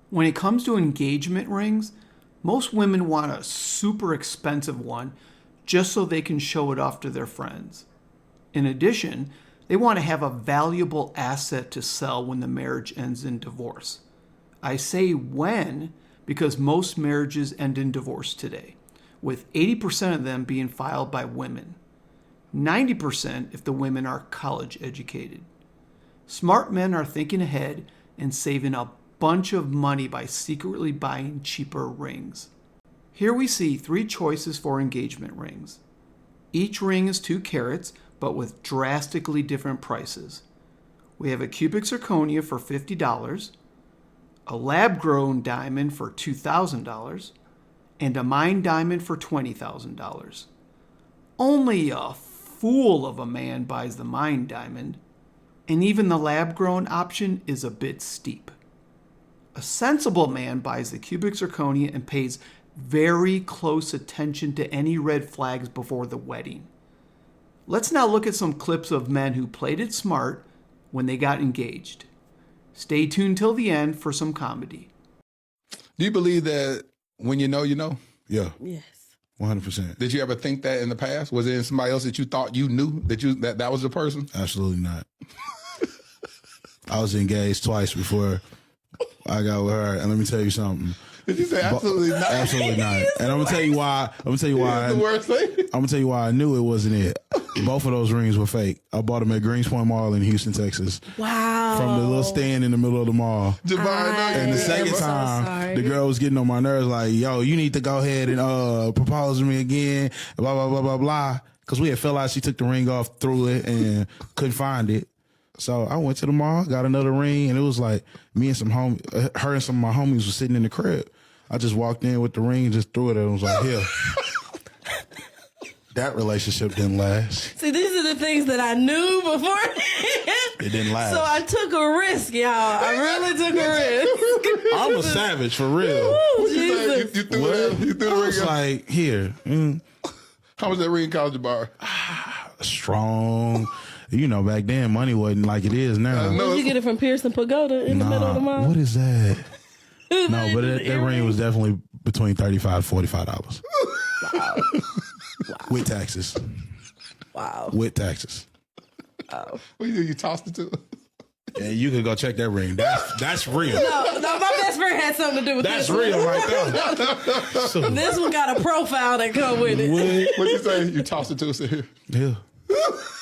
When it comes to engagement rings, most women want a super expensive one just so they can show it off to their friends. In addition, they want to have a valuable asset to sell when the marriage ends in divorce. I say when because most marriages end in divorce today, with 80% of them being filed by women. 90% if the women are college educated. Smart men are thinking ahead and saving a bunch of money by secretly buying cheaper rings. Here we see 3 choices for engagement rings. Each ring is 2 carats, but with drastically different prices. We have a cubic zirconia for $50, a lab-grown diamond for $2,000, and a mined diamond for $20,000. Only a fool of a man buys the mined diamond, and even the lab-grown option is a bit steep. A sensible man buys the cubic zirconia and pays very close attention to any red flags before the wedding. Let's now look at some clips of men who played it smart when they got engaged. Stay tuned till the end for some comedy. Do you believe that when you know, you know? Yeah. Yes. 100%. Did you ever think that in the past? Was it in somebody else that you thought you knew that was the person? Absolutely not. I was engaged twice before I got with her, and let me tell you something. Did you say absolutely not? Absolutely not. And I'm gonna tell you why. It's the worst thing. I'm gonna tell you why I knew it wasn't it. Both of those rings were fake. I bought them at Greenspoint Mall in Houston, Texas. Wow. From the little stand in the middle of the mall. And the second time, the girl was getting on my nerves like, yo, you need to go ahead and propose to me again, blah, blah, blah, blah, blah. Because we had felt like she took the ring off, threw it, and couldn't find it. So I went to the mall, got another ring, and it was like me and her and some of my homies were sitting in the crib. I just walked in with the ring and just threw it at him. I was like, here. That relationship didn't last. See, these are the things that I knew before. It didn't last. So I took a risk, y'all. I really took a risk. I'm a savage, for real. Woo, Jesus. You threw the I ring was up. like, here. How much that ring cost you, bar? Strong. You know, back then, money wasn't like it is now. Did you get it from Pearson Pagoda in the middle of the mall? What is that? No, but that ring was definitely between $35 to $45. Wow. With taxes. Wow. With taxes. Oh. What you do? You tossed it to? And you can go check that ring. That's real. No, my best friend had something to do with That's this. real right there. So, This one got a profile that come with it. What you say? You tossed it to us here. Yeah.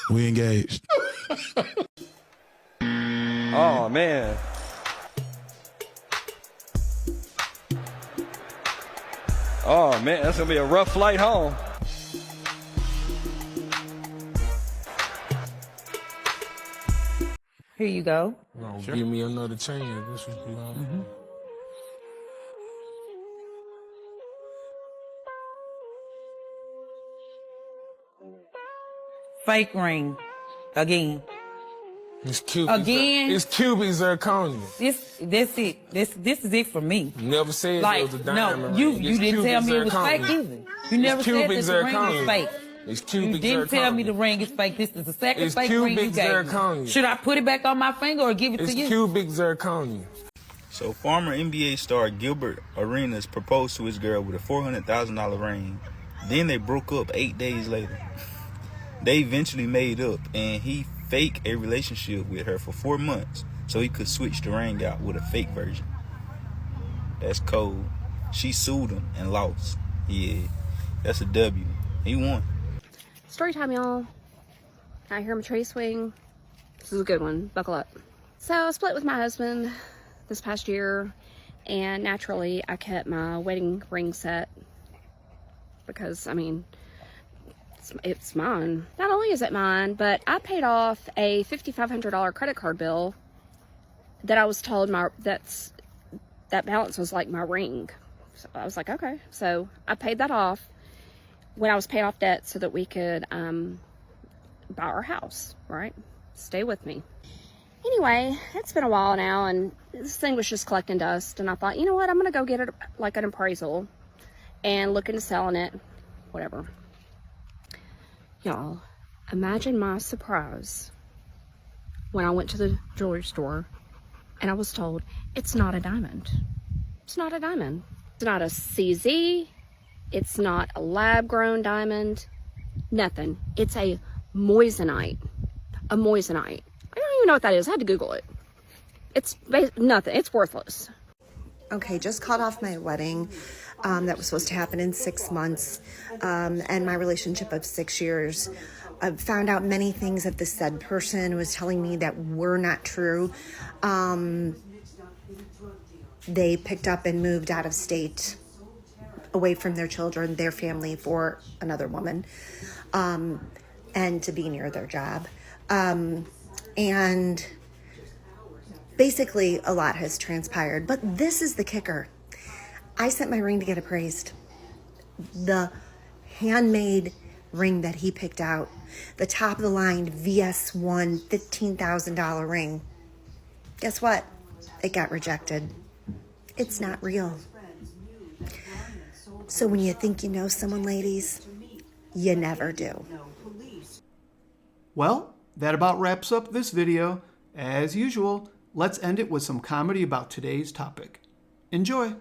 We engaged. Oh, man. Oh, man, that's going to be a rough flight home. Here you go. No, give me another chance. This was, you know. Fake ring. Again. It's cubic. Again? It's cubic zirconia. That's it. This is it for me. You never said Like, it was a diamond no, you ring. It's didn't tell cubic me it was fake zirconia. either. You never said cubic that the ring zirconia. was fake. It's cubic You didn't zirconia. tell me the ring is fake. This is the second It's fake ring you cubic gave zirconia. me. Should I put it back on my finger or give it It's to you? cubic zirconia. So former NBA star Gilbert Arenas proposed to his girl with a $400,000 ring. Then they broke up 8 days later. They eventually made up, and he faked a relationship with her for 4 months so he could switch the ring out with a fake version. That's cold. She sued him and lost. Yeah, that's a W. He won. Story time, y'all. I hear my tree swing. This is a good one. Buckle up. So I split with my husband this past year, and naturally I kept my wedding ring set because, I mean, it's mine. Not only is it mine, but I paid off a $5,500 credit card bill that I was told that balance was like my ring. So I was like, okay. So I paid that off when I was paying off debt so that we could buy our house, right? Stay with me. Anyway, it's been a while now, and this thing was just collecting dust, and I thought, you know what, I'm going to go get it like an appraisal and look into selling it, whatever. Y'all, imagine my surprise when I went to the jewelry store and I was told it's not a diamond. It's not a diamond. It's not a CZ. It's not a lab-grown diamond. Nothing. It's a moissanite. A moissanite. I don't even know what that is. I had to Google it. It's nothing. It's worthless. Okay, just caught off my wedding that was supposed to happen in 6 months, and my relationship of 6 years. I've found out many things that this said person was telling me that were not true. They picked up and moved out of state, away from their children, their family, for another woman, and to be near their job. And basically, a lot has transpired. But this is the kicker. I sent my ring to get appraised. The handmade ring that he picked out, the top of the line VS1 $15,000 ring. Guess what? It got rejected. It's not real. So when you think you know someone, ladies, you never do. Well, that about wraps up this video. As usual, let's end it with some comedy about today's topic. Enjoy.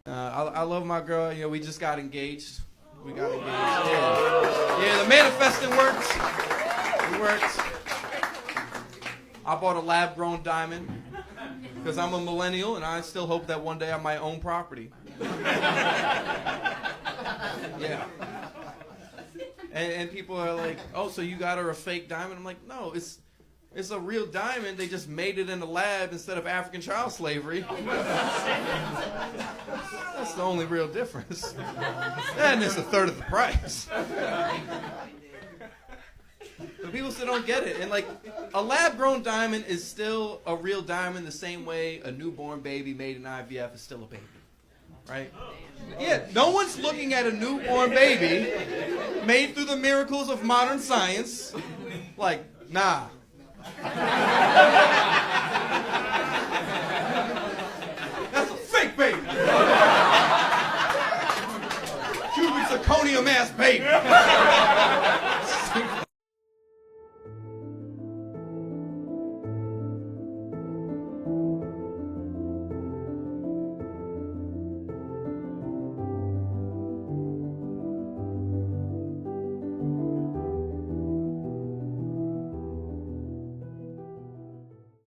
I love my girl. You know, we just got engaged. We got engaged. Yeah, the manifesting works. It works. I bought a lab-grown diamond because I'm a millennial and I still hope that one day I might own property. Yeah. And people are like, oh, so you got her a fake diamond? I'm like, no, it's a real diamond. They just made it in the lab instead of African child slavery. That's the only real difference. And it's a third of the price. But people still don't get it. And like, a lab-grown diamond is still a real diamond the same way a newborn baby made in IVF is still a baby. Right? Yeah, no one's looking at a newborn baby made through the miracles of modern science like, nah. That's a fake baby. Cuban zirconium ass baby.